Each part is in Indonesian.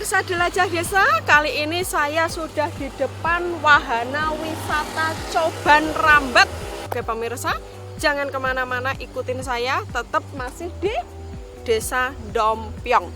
pemirsa Jelajah Desa, kali ini saya sudah di depan wahana wisata Coban Rambat. Oke pemirsa, jangan kemana-mana, ikutin saya, tetap masih di Desa Dompiong.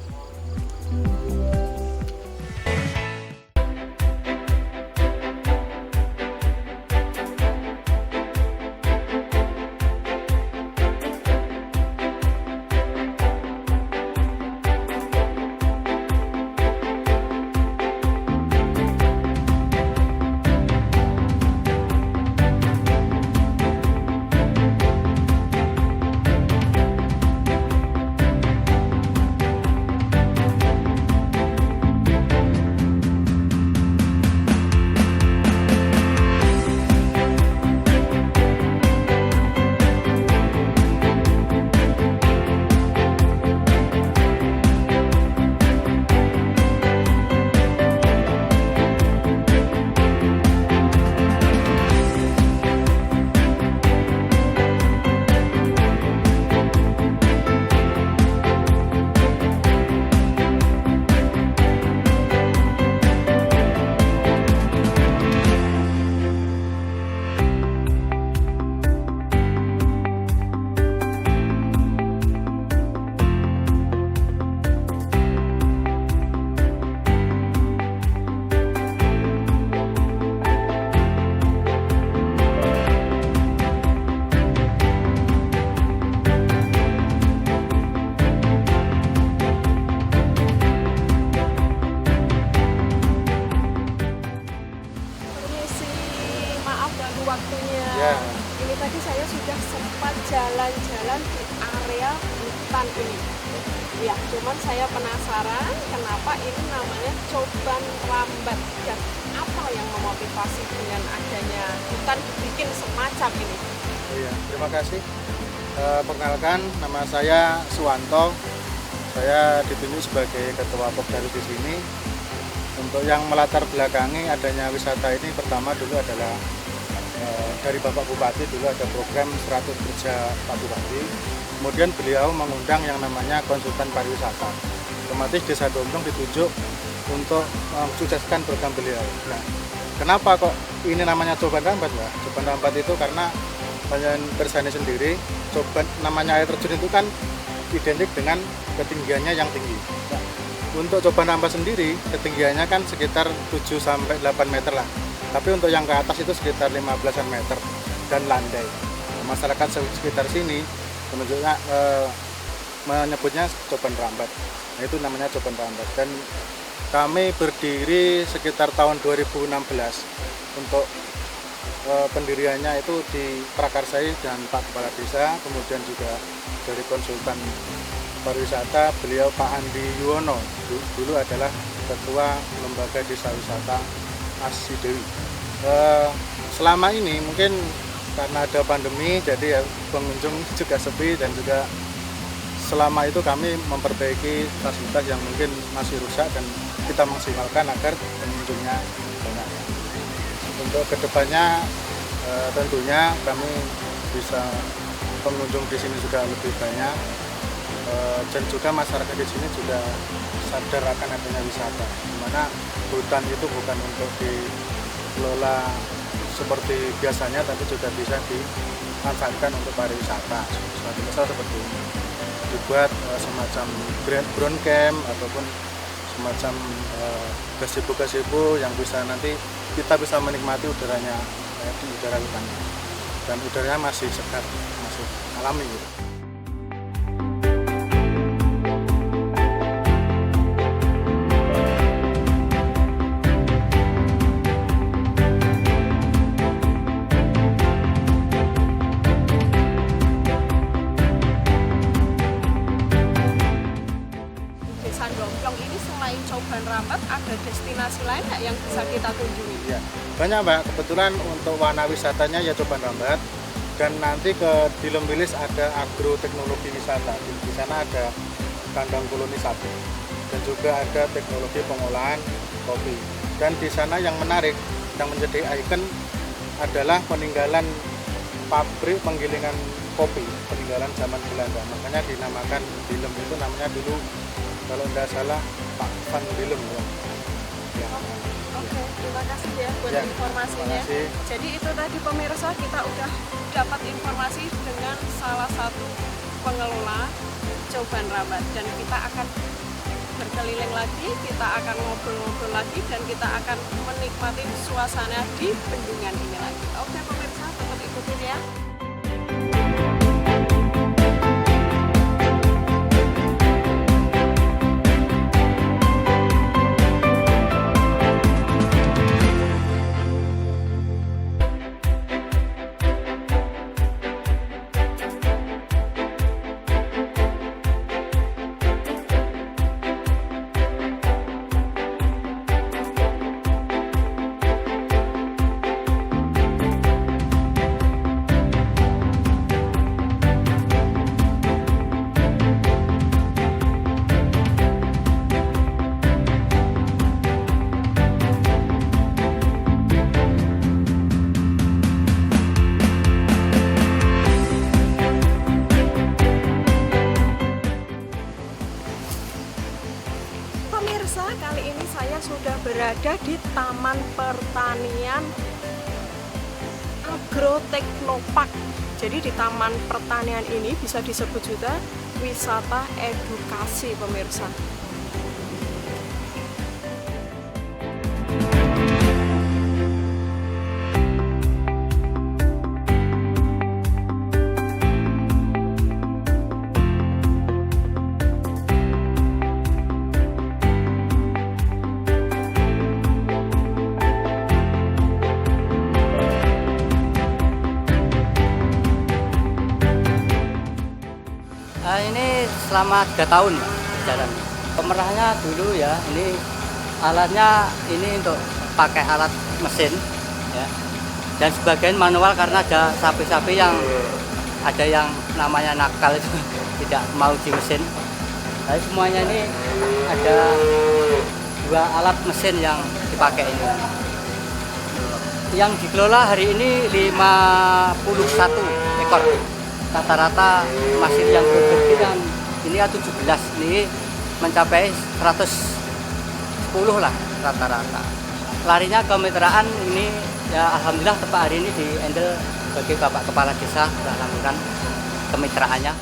Waktunya. Ya. Ini tadi saya sudah sempat jalan-jalan di area hutan ini. Ya, cuman saya penasaran kenapa ini namanya Coban Rambat dan apa yang memotivasi dengan adanya hutan dibikin semacam ini. Iya, terima kasih. Perkenalkan, nama saya Suwanto. Saya ditunjuk sebagai ketua Popdaru di sini. Untuk yang melatar belakangi adanya wisata ini, pertama dulu adalah dari Bapak Bupati, dulu ada program 100 kerja Pak Bupati. Kemudian beliau mengundang yang namanya konsultan pariwisata. Otomatis Desa Dompiong ditunjuk untuk mensukseskan program beliau. Nah, kenapa kok ini namanya Coban Rambat, Mbak? Coban Rambat itu karena Persani sendiri, coban namanya air terjun itu kan identik dengan ketinggiannya yang tinggi. Nah, untuk Coban Rambat sendiri ketinggiannya kan sekitar 7-8 meter lah. Tapi untuk yang ke atas itu sekitar 15-an meter dan landai. Masyarakat sekitar sini menunjuknya menyebutnya Coban Rambat. Nah, itu namanya Coban Rambat. Dan kami berdiri sekitar tahun 2016. Untuk pendiriannya itu diprakarsai dan Pak Kepala Desa, kemudian juga dari konsultan pariwisata beliau Pak Andi Yuwono, dulu adalah ketua lembaga desa wisata Asih Dewi. Selama ini mungkin karena ada pandemi, jadi ya pengunjung juga sepi, dan juga selama itu kami memperbaiki fasilitas yang mungkin masih rusak dan kita maksimalkan agar pengunjungnya banyak. Untuk kedepannya tentunya kami bisa pengunjung di sini juga lebih banyak, dan juga masyarakat di sini juga sadar akan adanya wisata, di mana hutan itu bukan untuk dikelola seperti biasanya, tapi juga bisa dimanfaatkan untuk pariwisata. Suatu misal seperti ini, dibuat semacam ground camp ataupun semacam gazebo-gazebo yang bisa nanti kita bisa menikmati udaranya di udara hutan, dan udaranya masih segar, masih alami gitu. Desa Dompiong ini selain Coban Rambat ada destinasi lain nggak yang bisa kita kunjungi? Ya, banyak Mbak. Kebetulan untuk warna wisatanya ya Coban Rambat, dan nanti ke di Lembilis ada agroteknologi wisata. Di sana ada kandang koloni sapi dan juga ada teknologi pengolahan kopi. Dan di sana yang menarik, yang menjadi ikon adalah peninggalan pabrik penggilingan kopi, peninggalan zaman Belanda. Makanya dinamakan Dilem, itu namanya dulu kalau tidak salah Pak Van Dilem ya. Ya. Oke, terima kasih ya buat Ya, informasinya. terima kasih. Jadi itu tadi pemirsa, kita udah dapat informasi dengan salah satu pengelola Coban Rambat, dan kita akan berkeliling lagi, kita akan ngobrol-ngobrol lagi, dan kita akan menikmati suasana di bendungan ini lagi. Oke pemirsa, tetap ikutin ya. Pemirsa, kali ini saya sudah berada di Taman Pertanian Agroteknopark. Jadi di Taman Pertanian ini bisa disebut juga wisata edukasi pemirsa. Ini selama 3 tahun berjalan. Pemerahnya dulu ya, ini alatnya ini untuk pakai alat mesin ya. Dan sebagian manual karena ada sapi-sapi yang ada yang namanya nakal itu tidak mau di mesin. Jadi semuanya ini ada 2 alat mesin yang dipakai ini. Yang dikelola hari ini 51 ekor. Rata-rata masih yang produksi yang ini ya 17, ini mencapai 110 lah rata-rata. Larinya kemitraan ini ya alhamdulillah tepat hari ini di handle bagi Bapak Kepala Desa sudah lakukan kemitraannya.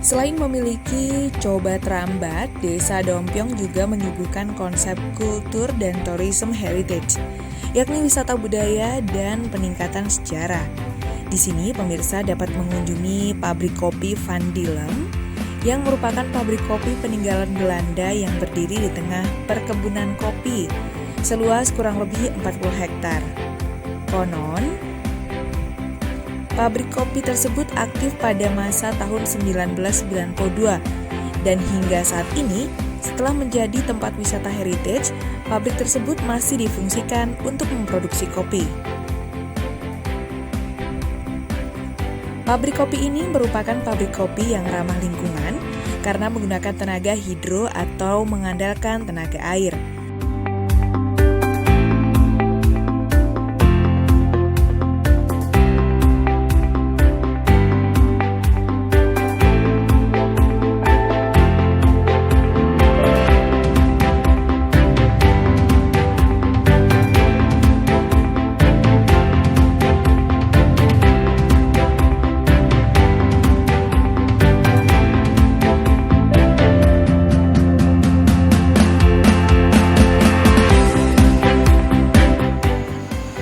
Selain memiliki Coban Rambat, Desa Dompiong juga menyuguhkan konsep kultur dan tourism heritage, yakni wisata budaya dan peningkatan sejarah. Di sini pemirsa dapat mengunjungi pabrik kopi Van Dilem yang merupakan pabrik kopi peninggalan Belanda yang berdiri di tengah perkebunan kopi seluas kurang lebih 40 hektar. Konon, pabrik kopi tersebut aktif pada masa tahun 1992 dan hingga saat ini setelah menjadi tempat wisata heritage, pabrik tersebut masih difungsikan untuk memproduksi kopi. Pabrik kopi ini merupakan pabrik kopi yang ramah lingkungan karena menggunakan tenaga hidro atau mengandalkan tenaga air.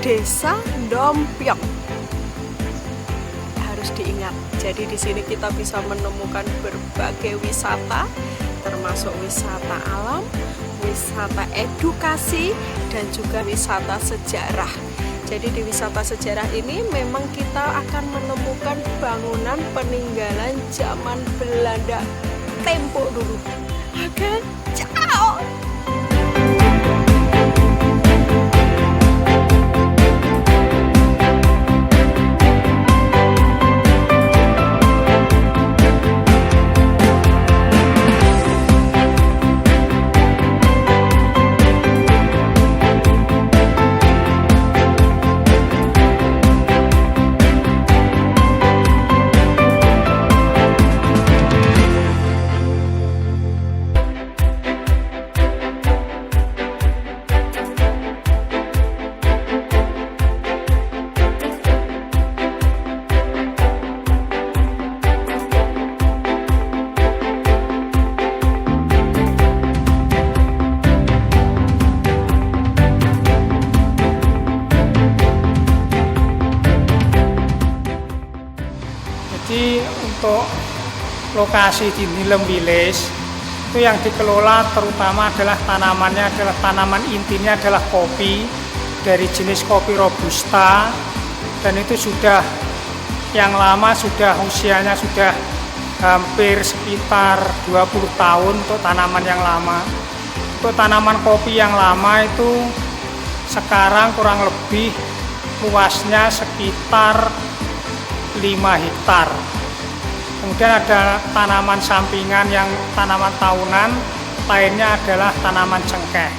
Desa Dompiong. Harus diingat. Jadi di sini kita bisa menemukan berbagai wisata, termasuk wisata alam, wisata edukasi, dan juga wisata sejarah. Jadi di wisata sejarah ini memang kita akan menemukan bangunan peninggalan zaman Belanda tempo dulu. Oke, ciao. untuk lokasi di Nilem Wilis itu yang dikelola terutama adalah tanamannya adalah tanaman intinya adalah kopi dari jenis kopi robusta, dan itu sudah yang lama, sudah usianya sudah hampir sekitar 20 tahun untuk tanaman yang lama. Untuk tanaman kopi yang lama itu sekarang kurang lebih luasnya sekitar 5 hektar. Kemudian ada tanaman sampingan yang tanaman tahunan, lainnya adalah tanaman cengkeh.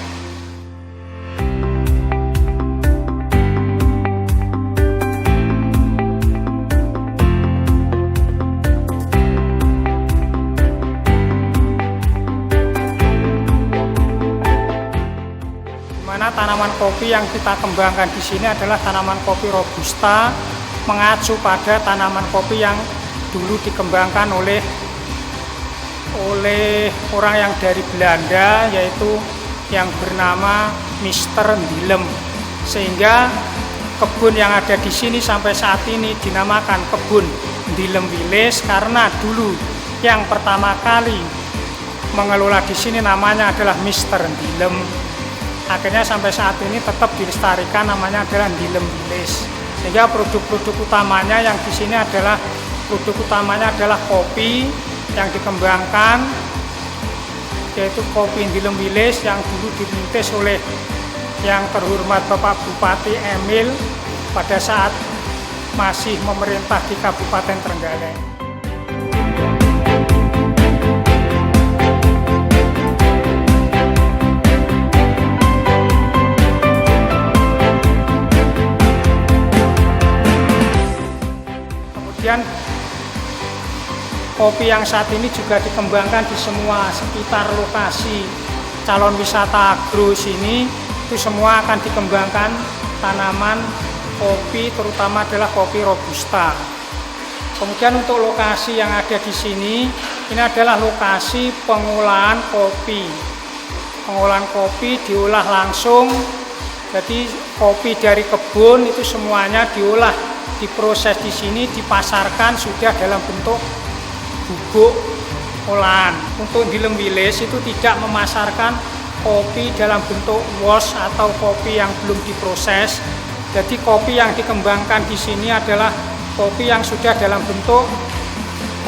Di mana tanaman kopi yang kita kembangkan di sini adalah tanaman kopi robusta, mengacu pada tanaman kopi yang dulu dikembangkan oleh orang yang dari Belanda, yaitu yang bernama Mr. Nilem. Sehingga kebun yang ada di sini sampai saat ini dinamakan kebun Nilem Wilis karena dulu yang pertama kali mengelola di sini namanya adalah Mr. Nilem. Akhirnya sampai saat ini tetap dilestarikan, namanya adalah Nilem Wilis. Sehingga produk-produk utamanya yang di sini adalah kopi yang dikembangkan, yaitu kopi Nilem Wilis yang dulu dirintis oleh yang terhormat Bapak Bupati Emil pada saat masih memerintah di Kabupaten Trenggalek. Kemudian kopi yang saat ini juga dikembangkan di semua sekitar lokasi calon wisata agro sini, itu semua akan dikembangkan tanaman kopi, terutama adalah kopi robusta. Kemudian untuk lokasi yang ada di sini, ini adalah lokasi pengolahan kopi. Pengolahan kopi diolah langsung, jadi kopi dari kebun itu semuanya diolah, diproses di sini, dipasarkan sudah dalam bentuk bubuk olahan. Untuk Nilem Wilis itu tidak memasarkan kopi dalam bentuk wash atau kopi yang belum diproses. Jadi kopi yang dikembangkan di sini adalah kopi yang sudah dalam bentuk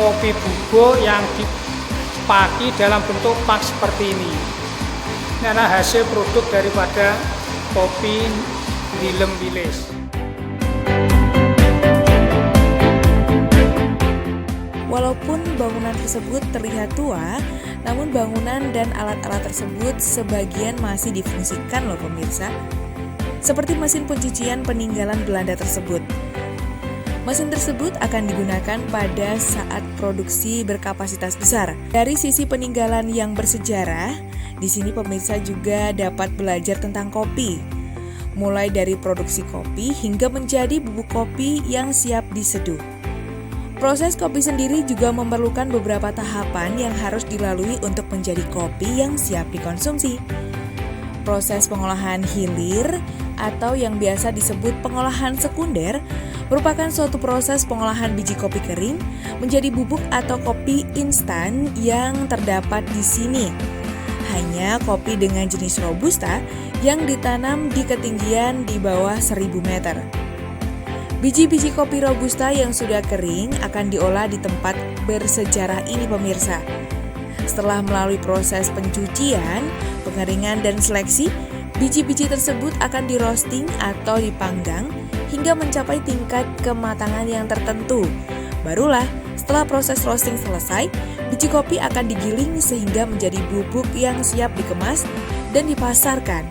kopi bubuk yang dipaki dalam bentuk pak seperti ini. Ini adalah hasil produk daripada kopi Nilem Wilis. Walaupun bangunan tersebut terlihat tua, namun bangunan dan alat-alat tersebut sebagian masih difungsikan loh pemirsa. Seperti mesin pencucian peninggalan Belanda tersebut. Mesin tersebut akan digunakan pada saat produksi berkapasitas besar. Dari sisi peninggalan yang bersejarah, di sini pemirsa juga dapat belajar tentang kopi. Mulai dari produksi kopi hingga menjadi bubuk kopi yang siap diseduh. Proses kopi sendiri juga memerlukan beberapa tahapan yang harus dilalui untuk menjadi kopi yang siap dikonsumsi. Proses pengolahan hilir atau yang biasa disebut pengolahan sekunder merupakan suatu proses pengolahan biji kopi kering menjadi bubuk atau kopi instan yang terdapat di sini. Hanya kopi dengan jenis robusta yang ditanam di ketinggian di bawah 1000 meter. Biji-biji kopi robusta yang sudah kering akan diolah di tempat bersejarah ini pemirsa. Setelah melalui proses pencucian, pengeringan dan seleksi, biji-biji tersebut akan di roasting atau dipanggang hingga mencapai tingkat kematangan yang tertentu. Barulah setelah proses roasting selesai, biji kopi akan digiling sehingga menjadi bubuk yang siap dikemas dan dipasarkan.